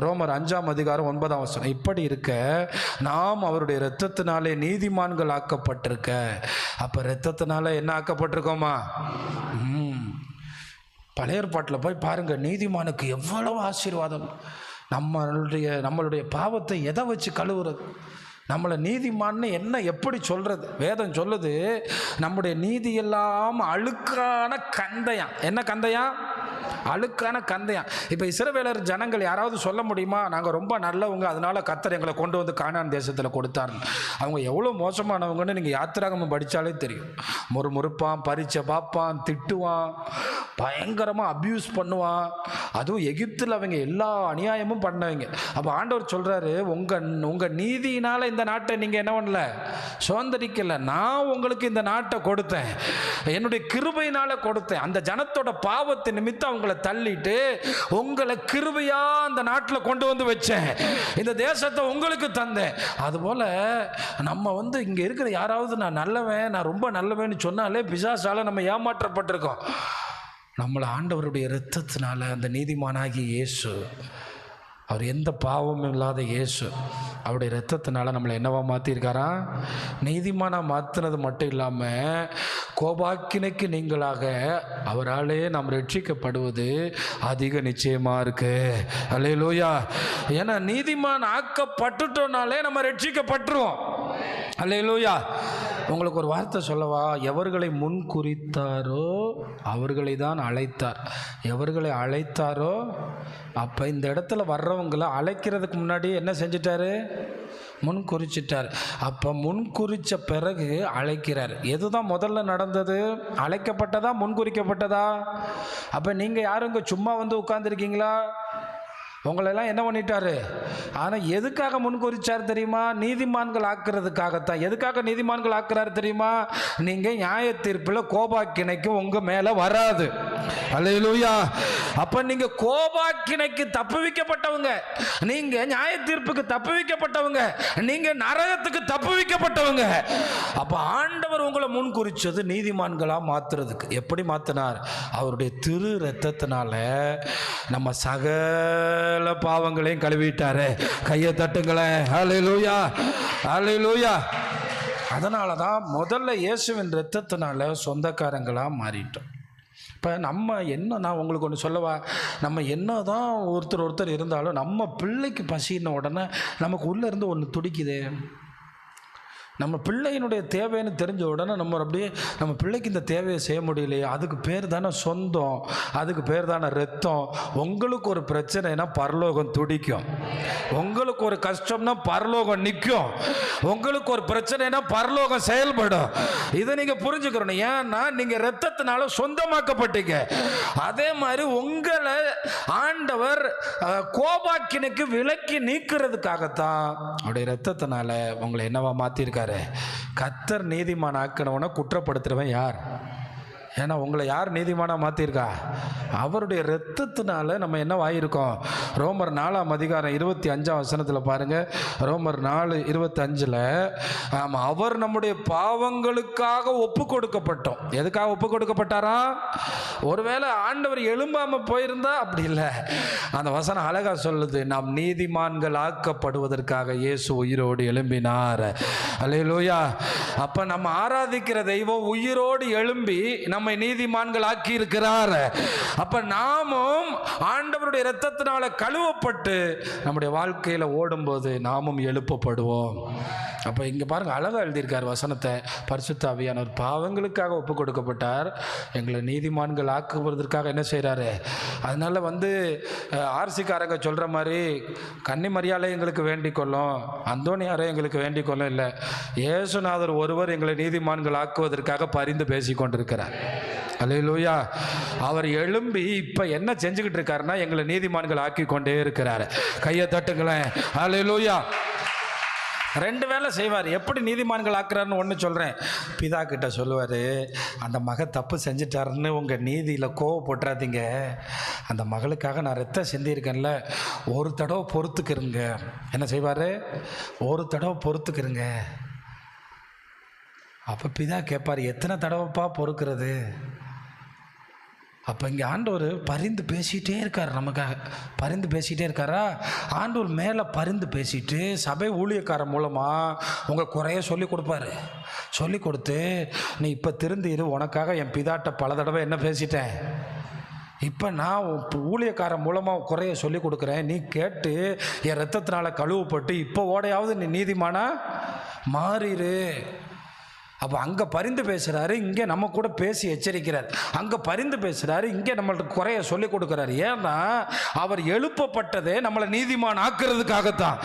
ரோமர் 5:9. இப்படி இருக்க நாம் அவருடைய இரத்தத்தினாலே நீதிமான்கள் ஆக்கப்பட்டிருக்க. அப்போ இரத்தத்தினால என்ன ஆக்கப்பட்டிருக்கோமா? பழைய ஏற்பாட்டில் போய் பாருங்க, நீதிமானுக்கு எவ்வளவு ஆசீர்வாதம். நம்மளுடைய பாவத்தை எதை வச்சு கழுவுறது? நம்மளை நீதிமான்னு என்ன எப்படி சொல்றது? வேதம் சொல்லுது, நம்முடைய நீதி எல்லாம் அழுக்கான கந்தையாம். என்ன கந்தையாம்? அழுக்கான கந்தையாம். இப்போ இஸ்ரவேலர் ஜனங்கள் யாராவது சொல்ல முடியுமா, நாங்கள் ரொம்ப நல்லவங்க, அதனால கர்த்தர் எங்களை கொண்டு வந்து கானான் தேசத்தில் கொடுத்தாருன்னு? அவங்க எவ்வளோ மோசமானவங்கன்னு நீங்கள் யாத்திராகமம் படித்தாலே தெரியும். முறுமுறுப்பான், பரீட்சை பார்ப்பான், திட்டுவான், பயங்கரமாக அப்யூஸ் பண்ணுவான். அதுவும் எகிப்தில் அவங்க எல்லா அநியாயமும் பண்ணவங்க. அப்போ ஆண்டவர் சொல்கிறாரு, உங்கள் நீதியினால் இந்த நாட்டை நீங்கள் என்ன பண்ணல, சுதந்திரிக்கல. நான் உங்களுக்கு இந்த நாட்டை கொடுத்தேன், என்னுடைய கிருபையினால கொடுத்தேன். அந்த ஜனத்தோட பாவத்தை நிமித்தம் அவங்களை தள்ளிட்டு உங்களை கிருபையா அந்த நாட்டில் கொண்டு வந்து வச்சேன், இந்த தேசத்தை உங்களுக்கு தந்தேன். அதுபோல் நம்ம இங்கே இருக்கிற யாராவது நான் நல்லவன், நான் ரொம்ப நல்லவன்னு சொன்னாலே பிசாசால நம்ம ஏமாற்றப்பட்டிருக்கோம். நம்மளை ஆண்டவருடைய இரத்தத்தினால அந்த நீதிமானாகி இயேசு, அவர் எந்த பாவமும் இல்லாத இயேசு, அவருடைய இரத்தத்தினால நம்மளை என்னவா மாற்றிருக்காரா? நீதிமானாக மாற்றினது மட்டும் இல்லாமல் கோபாக்கினைக்கு நீங்களாக அவராலே நாம் ரட்சிக்கப்படுவது அதிக நிச்சயமாக இருக்கு. அல்லேலூயா. ஏன்னா நீதிமான் ஆக்கப்பட்டுட்டோனாலே நம்ம ரட்சிக்கப்பட்டுருவோம். அல்லேலூயா. உங்களுக்கு ஒரு வார்த்தை சொல்லவா? எவர்களை முன் குறித்தாரோ அவர்களை தான் அழைத்தார். எவர்களை அழைத்தாரோ, அப்போ இந்த இடத்துல வர்றவங்களை அழைக்கிறதுக்கு முன்னாடி என்ன செஞ்சிட்டாரு? முன் குறிச்சிட்டார். அப்போ முன் குறித்த பிறகு அழைக்கிறார். எதுதான் முதல்ல நடந்தது? அழைக்கப்பட்டதா முன் குறிக்கப்பட்டதா? அப்போ நீங்கள் யாரும் இங்கே சும்மா உட்கார்ந்துருக்கீங்களா? உங்களெல்லாம் என்ன பண்ணிட்டாரு? ஆனால் எதுக்காக முன்குறிச்சார் தெரியுமா? நீதிமான்கள் ஆக்குறதுக்காகத்தான். எதுக்காக நீதிமான்கள் ஆக்குறாரு தெரியுமா? நீங்கள் நியாய தீர்ப்பில் கோபாக்கினைக்கு உங்கள் மேலே வராது. அல்லேலூயா. அப்போ நீங்கள் கோபாக்கினைக்கு தப்புவிக்கப்பட்டவங்க, நீங்கள் நியாய தீர்ப்புக்கு தப்புவிக்கப்பட்டவங்க, நீங்கள் நரகத்துக்கு தப்புவிக்கப்பட்டவங்க. அப்போ ஆண்டவர் உங்களை முன்குறிச்சது நீதிமான்களாக மாற்றுறதுக்கு. எப்படி மாற்றினார்? அவருடைய திரு இரத்தத்தினால நம்ம சகல பாவங்களையும் கழுவிட்டாரு. கையை தட்டுங்களேன். ஹல்லேலூயா, ஹல்லேலூயா. அதனால தான் முதல்ல இயேசுவின் இரத்தத்தினால சொந்தக்காரங்களாக மாறிட்டோம். இப்போ நம்ம என்ன, நான் உங்களுக்கு ஒன்று சொல்லவா, நம்ம என்ன தான் ஒருத்தர் இருந்தாலும் நம்ம பிள்ளைக்கு பசின உடனே நமக்கு உள்ளே இருந்து ஒன்று துடிக்குது. நம்ம பிள்ளையினுடைய தேவைன்னு தெரிஞ்ச உடனே நம்ம பிள்ளைக்கு இந்த தேவையை செய்ய முடியலையே, அதுக்கு பேர் தானே சொந்தம், அதுக்கு பேர் தானே ரத்தம். உங்களுக்கு ஒரு பிரச்சனைனா பரலோகம் துடிக்கும், உங்களுக்கு ஒரு கஷ்டம்னா பரலோகம் நிற்கும், உங்களுக்கு ஒரு பிரச்சனைனா பரலோகம் செயல்படும். இதை நீங்கள் புரிஞ்சுக்கிறோம். ஏன்னா நீங்கள் ரத்தத்தினால சொந்தமாக்கப்பட்டீங்க. அதே மாதிரி உங்களை ஆண்டவர் கோபாக்கினுக்கு விலக்கி நீக்கிறதுக்காகத்தான் அவருடைய ரத்தத்தினால உங்களை என்னவா மாற்றிருக்காரு? கர்த்தர் நீதிமான் ஆக்கினவனை குற்றப்படுத்துறவன் யார்? ஏன்னா உங்களை யார் நீதிமானாக மாற்றிருக்கா? அவருடைய இரத்தத்தினால நம்ம என்ன ஆகியிருக்கோம்? ரோமர் 4:25 பாருங்கள். ரோமர் 4:25 ஆமாம், அவர் நம்முடைய பாவங்களுக்காக ஒப்பு கொடுக்கப்பட்டோம். எதுக்காக ஒப்பு கொடுக்கப்பட்டாரா? ஒருவேளை ஆண்டவர் எழும்பாமல் போயிருந்தா அப்படி இல்லை. அந்த வசனம் அழகாக சொல்லுது, நாம் நீதிமான்கள் ஆக்கப்படுவதற்காக இயேசு உயிரோடு எழும்பினார். அல்லேலூயா. அப்போ நம்ம ஆராதிக்கிற தெய்வம் உயிரோடு எழும்பி நம்மை நீதிமான்கள் ஆக்கி இருக்கிறார். அப்ப நாமும் ஆண்டவருடைய இரத்தத்தினால கழுவப்பட்டு நம்முடைய வாழ்க்கையில ஓடும்போது நாமும் எழுப்பப்படுவோம். அப்ப இங்க பாருங்க, அழகா எழுதியிருக்கார் வசனத்தை. பரிசுத்த ஆவியானவர் பாவங்களுக்காக ஒப்பு கொடுக்கப்பட்டார், எங்களை நீதிமான்கள் ஆக்குவதற்காக என்ன செய்யறாரு? அதனால ஆர்சிக்காரங்க சொல்ற மாதிரி கன்னிமரியாலே எங்களுக்கு வேண்டிக் கொள்ளும், அந்தோனியாரே எங்களுக்கு வேண்டிக் கொள்ளும் இல்லை, இயேசுநாதர் ஒருவர் எங்களை நீதிமான்கள் ஆக்குவதற்காக பரிந்து பேசி கொண்டிருக்கிறார். அல்லேலூயா. அவர் எழும்பி இப்ப என்ன செஞ்சுக்கிட்டு இருக்காருன்னா எங்களை நீதிமான்கள் ஆக்கி கொண்டே இருக்கிறார். கையை தட்டுங்களேன். அல்லேலூயா. 2 வேலை செய்வார். எப்படி நீதிமான்கள் ஆக்குறாருன்னு ஒன்று சொல்கிறேன். பிதா கிட்ட சொல்லுவார், அந்த மகன் தப்பு செஞ்சிட்டாருன்னு உங்கள் நீதியில் கோவப்பட்டுறாதீங்க, அந்த மகளுக்காக நான் ரத்தம் சிந்தியிருக்கேன்ல, ஒரு தடவை பொறுத்துக்கிறங்க. என்ன செய்வார்? ஒரு தடவை பொறுத்துக்கிறங்க. அப்போ பிதா கேட்பார், எத்தனை தடவைப்பா பொறுக்கிறது? அப்போ இங்கே ஆண்டவர் பரிந்து பேசிகிட்டே இருக்கார், நமக்காக பரிந்து பேசிகிட்டே இருக்காரா. ஆண்டவர் மேலே பரிந்து பேசிட்டு சபை ஊழியக்காரன் மூலமாக உங்கள் குறைய சொல்லி கொடுப்பாரு. சொல்லி கொடுத்து நீ இப்போ திருந்திரு, உனக்காக என் பிதாட்ட பல தடவை என்ன பேசிட்டேன், இப்போ நான் ஊழியக்காரன் மூலமாக குறைய சொல்லி கொடுக்குறேன், நீ கேட்டு என் ரத்தத்தினால கழுவப்பட்டு இப்போ ஓடையாவது நீ நீதிமானா மாறிடு. அப்போ அங்கே பரிந்து பேசுகிறாரு, இங்கே நம்ம கூட பேசி எச்சரிக்கிறார். அங்கே பரிந்து பேசுகிறாரு, இங்கே நம்மளுக்கு குறைய சொல்லி கொடுக்குறாரு. ஏன்னா அவர் எழுப்பப்பட்டதே நம்மளை நீதிமான் ஆக்குறதுக்காகத்தான்.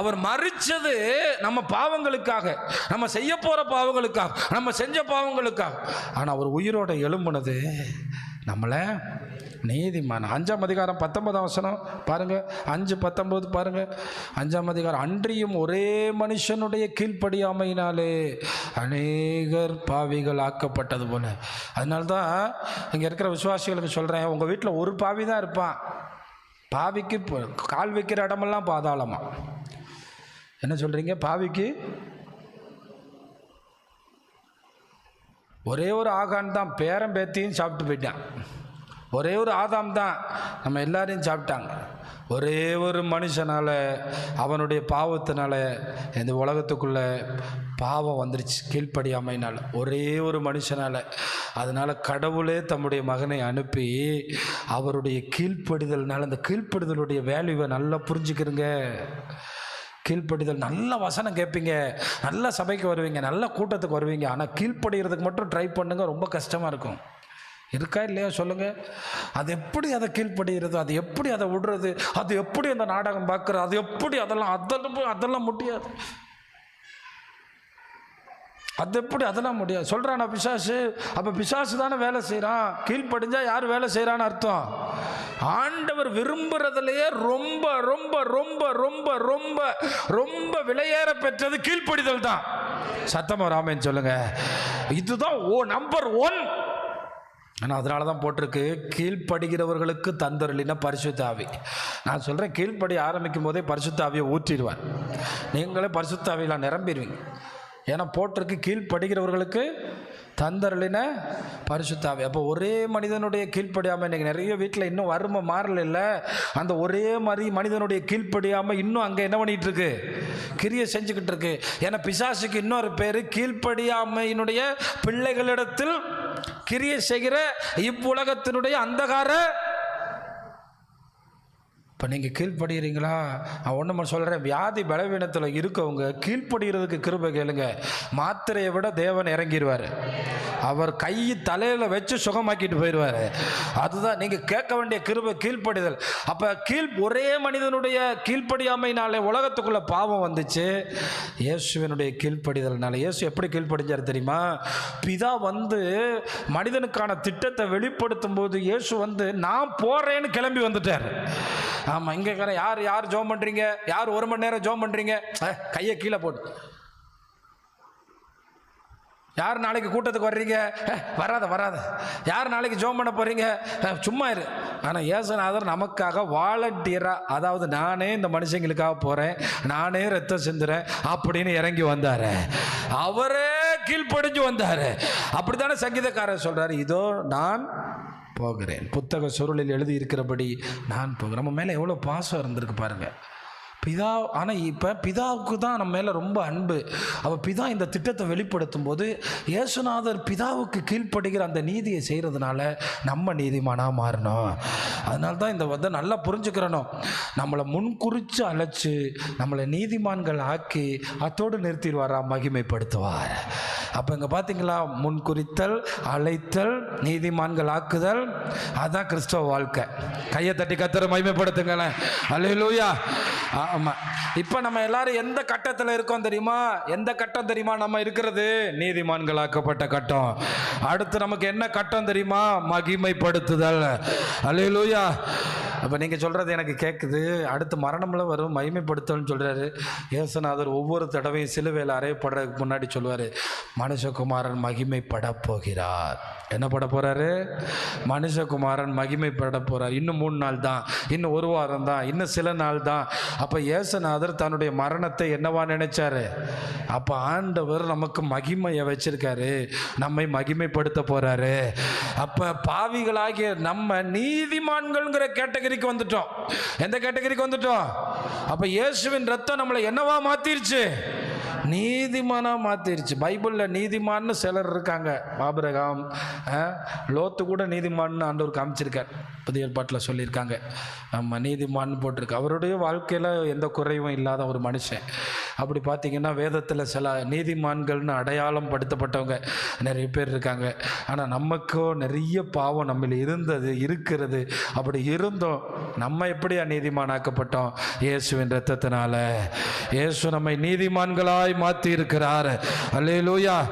அவர் மரிச்சது நம்ம பாவங்களுக்காக, நம்ம செய்ய போகிற பாவங்களுக்காக, நம்ம செஞ்ச பாவங்களுக்காக. ஆனால் அவர் உயிரோட எழும்புனது நம்மளை நீதிமான். 5ஆம் அதிகாரம் 19ஆம் வசனம் பாருங்க, 5:19 பாருங்க. 5ஆம் அதிகாரம், அன்றியும் ஒரே மனுஷனுடைய கீழ்ப்படியாமையினாலே அநேகர் பாவிகள் ஆக்கப்பட்டது போல. அதனால்தான் இங்கே இருக்கிற விசுவாசிகளுக்கு சொல்கிறேன், உங்கள் வீட்டில் ஒரு பாவி தான் இருப்பான். பாவிக்கு கால் வைக்கிற இடமெல்லாம் பாதாளமா. என்ன சொல்கிறீங்க? பாவிக்கு ஒரே ஒரு ஆகான் தான் பேரம் பேத்தியும் சாப்பிட்டு போயிட்டான். ஒரே ஒரு ஆதாம் தான் நம்ம எல்லாரையும் சாப்பிட்டாங்க. ஒரே ஒரு மனுஷனால், அவனுடைய பாவத்தினால இந்த உலகத்துக்குள்ளே பாவம் வந்துருச்சு, கீழ்ப்படியாமையினால், ஒரே ஒரு மனுஷனால். அதனால் கடவுளே தம்முடைய மகனை அனுப்பி அவருடைய கீழ்ப்படிதல்னால, அந்த கீழ்ப்படிதலுடைய வேல்யூவை நல்லா புரிஞ்சுக்கிறங்க. கீழ்ப்படிதல், நல்ல வசனம் கேட்பீங்க, நல்ல சபைக்கு வருவீங்க, நல்ல கூட்டத்துக்கு வருவீங்க, ஆனால் கீழ்ப்படிகிறதுக்கு மட்டும் ட்ரை பண்ணுங்க, ரொம்ப கஷ்டமாக இருக்கும். இருக்கா இல்லையா சொல்லுங்கள்? அது எப்படி அதை கீழ்ப்படுகிறது, அது எப்படி அதை விடுறது, அது எப்படி அந்த நாடகம் பார்க்குறது, அது எப்படி அதெல்லாம் முடியாது. அது எப்படி அதெல்லாம் முடியாது சொல்கிறான் பிசாசு. அப்போ பிசாசு தானே வேலை செய்கிறான். கீழ்ப்படிஞ்சா யார் வேலை செய்கிறான்னு அர்த்தம்? ஆண்டவர் விரும்புறதுலையே ரொம்ப ரொம்ப ரொம்ப ரொம்ப ரொம்ப ரொம்ப விலையேற பெற்றது கீழ்ப்படிதல் தான். சத்தமா ராமன் சொல்லுங்க. இதுதான் நம்பர் 1. ஆனால் அதனால தான் போட்டிருக்கு, கீழ்ப்படுகிறவர்களுக்கு தந்தருளின பரிசுத்த ஆவி. நான் சொல்கிறேன், கீழ்ப்படி ஆரம்பிக்கும் போதே பரிசுத்த ஆவியை ஊற்றிடுவார். நீங்களே பரிசுத்த ஆவியில் நிரம்பிடுவீங்க. ஏன்னா போட்டிருக்கு, கீழ்ப்படுகிறவர்களுக்கு தந்தருளின பரிசுத்த ஆவி. அப்போ ஒரே மனிதனுடைய கீழ்ப்படியாமல், இன்றைக்கி நிறைய வீட்டில் இன்னும் வறுமை மாறல. அந்த ஒரே மாதிரி மனிதனுடைய கீழ்ப்படியாமல் இன்னும் அங்கே என்ன பண்ணிகிட்டு இருக்கு, கிரியை செஞ்சுக்கிட்டு இருக்கு. ஏன்னா பிசாசுக்கு இன்னொரு பேர் கீழ்ப்படியாமையினுடைய பிள்ளைகளிடத்தில் கிரியை செய்கிற இவ்வுலகத்தினுடைய அந்தகார. இப்போ நீங்கள் கீழ்ப்படுகிறீங்களா? நான் ஒன்று சொல்கிறேன், வியாதி பலவீனத்தில் இருக்கவங்க கீழ்ப்படுகிறதுக்கு கிருபை கேளுங்க. மாத்திரையை விட தேவன் இறங்கிடுவார். அவர் கை தலையில் வச்சு சுகமாக்கிட்டு போயிடுவார். அதுதான் நீங்கள் கேட்க வேண்டிய கிருபை, கீழ்ப்படிதல். அப்போ ஒரே மனிதனுடைய கீழ்ப்படியாமையினாலே உலகத்துக்குள்ளே பாவம் வந்துச்சு. இயேசுவினுடைய கீழ்ப்படிதல்னால. இயேசு எப்படி கீழ்ப்படிஞ்சார் தெரியுமா? பிதா மனிதனுக்கான திட்டத்தை வெளிப்படுத்தும் போது இயேசு நான் போகிறேன்னு கிளம்பி வந்துட்டார். ஆமாம், இங்கே இருக்கிற யார் ஜோம் பண்ணுறீங்க, யார் 1 மணி நேரம் ஜோம் பண்ணுறீங்க, கையை கீழே போட்டு. யார் நாளைக்கு கூட்டத்துக்கு வர்றீங்க, வராத. யார் நாளைக்கு ஜோம் பண்ண போகிறீங்க, சும்மா இரு. ஆனால் இயேசுநாதர் நமக்காக வாலண்டியராக, அதாவது நானே இந்த மனுஷங்களுக்காக போகிறேன், நானே ரத்தம் சிந்துறேன் அப்படின்னு இறங்கி வந்தார். அவரே கீழ்ப்படிஞ்சு வந்தார். அப்படி தானே சங்கீதக்காரர் சொல்கிறார், இதோ நான் போகிறேன், புத்தக சுருளில் எழுதி இருக்கிறபடி நான் போகிறேன். நம்ம மேலே எவ்வளோ பாசம் இருந்திருக்கு பாருங்கள் பிதா. ஆனால் இப்போ பிதாவுக்கு தான் நம்ம மேலே ரொம்ப அன்பு. அப்போ பிதா இந்த திட்டத்தை வெளிப்படுத்தும் போது இயேசுநாதர் பிதாவுக்கு கீழ்ப்படுகிற அந்த நீதியை செய்கிறதுனால நம்ம நீதிமானாக மாறணும். அதனால தான் இந்த நல்லா புரிஞ்சுக்கிறணும். நம்மளை முன்குறித்து அழைச்சி நம்மளை நீதிமான்கள் ஆக்கி அத்தோடு நிறுத்திடுவாரா, மகிமைப்படுத்துவார். அப்போ இங்கே பார்த்தீங்களா, முன்குறித்தல், அழைத்தல், நீதிமான்கள் ஆக்குதல், அதுதான் கிறிஸ்தவ வாழ்க்கை. கையை தட்டி கர்த்தரை மகிமைப்படுத்துங்களேன். அல்லேலூயா. ஆமாம். இப்போ நம்ம எல்லாரும் எந்த கட்டத்தில் இருக்கோம் தெரியுமா? எந்த கட்டம் தெரியுமா நம்ம இருக்கிறது? நீதிமான்களாக்கப்பட்ட கட்டம். அடுத்து நமக்கு என்ன கட்டம் தெரியுமா? மகிமைப்படுத்துதல். அல்லேலூயா. அப்போ நீங்கள் சொல்கிறது எனக்கு கேட்குது. அடுத்து மரணமில் வரும் மகிமைப்படுத்தல்னு சொல்கிறாரு. இயேசுநாதர் ஒவ்வொரு தடவையும் சிலுவையில் அறையப்படுறதுக்கு முன்னாடி சொல்லுவார், மனுஷகுமாரன் மகிமைப்பட போகிறார். என்ன பட போகிறாரு? மனுஷகுமாரன் மகிமைப்பட போகிறார். இன்னும் 3 நாள் தான், இன்னும் 1 வாரம் தான், இன்னும் சில நாள் தான். அப்போ இயேசுநாதர் தன்னுடைய மரணத்தை என்னவா நினைச்சாரு? அப்போ ஆண்டவர் நமக்கு மகிமையை வச்சிருக்காரு, நம்மை மகிமைப்படுத்த போறாரு. அப்போ பாவிகளாகிய நம்ம நீதிமான்கள்ங்கிற கேட்டகரிக்கு வந்துட்டோம். எந்த கேட்டகரிக்கு வந்துட்டோம்? அப்போ இயேசுவின் ரத்தம் நம்மளை என்னவா மாத்திருச்சு? நீதிமானா மாத்திருச்சு. பைபிளில் நீதிமான்னு சிலர் இருக்காங்க. ஆபிரகாம், லோத்து கூட நீதிமான்னு ஆண்டவர் காமிச்சிருக்கார். புதிய ஏற்பாட்டில் சொல்லியிருக்காங்க. நம்ம நீதிமான்னு போட்டிருக்கு. அவருடைய வாழ்க்கையில் எந்த குறைவும் இல்லாத ஒரு மனுஷன். அப்படி பார்த்தீங்கன்னா வேதத்தில் சில நீதிமான்கள்னு அடையாளம் படுத்தப்பட்டவங்க நிறைய பேர் இருக்காங்க. ஆனால் நமக்கோ நிறைய பாவம் நம்மள இருக்கிறது. அப்படி இருந்தோம். நம்ம எப்படியா நீதிமானாக்கப்பட்டோம்? இயேசுவின் இரத்தத்தினால. இயேசு நம்மை நீதிமான்களாய் மாற்றி இருக்கிறார். அல்லேலூயா.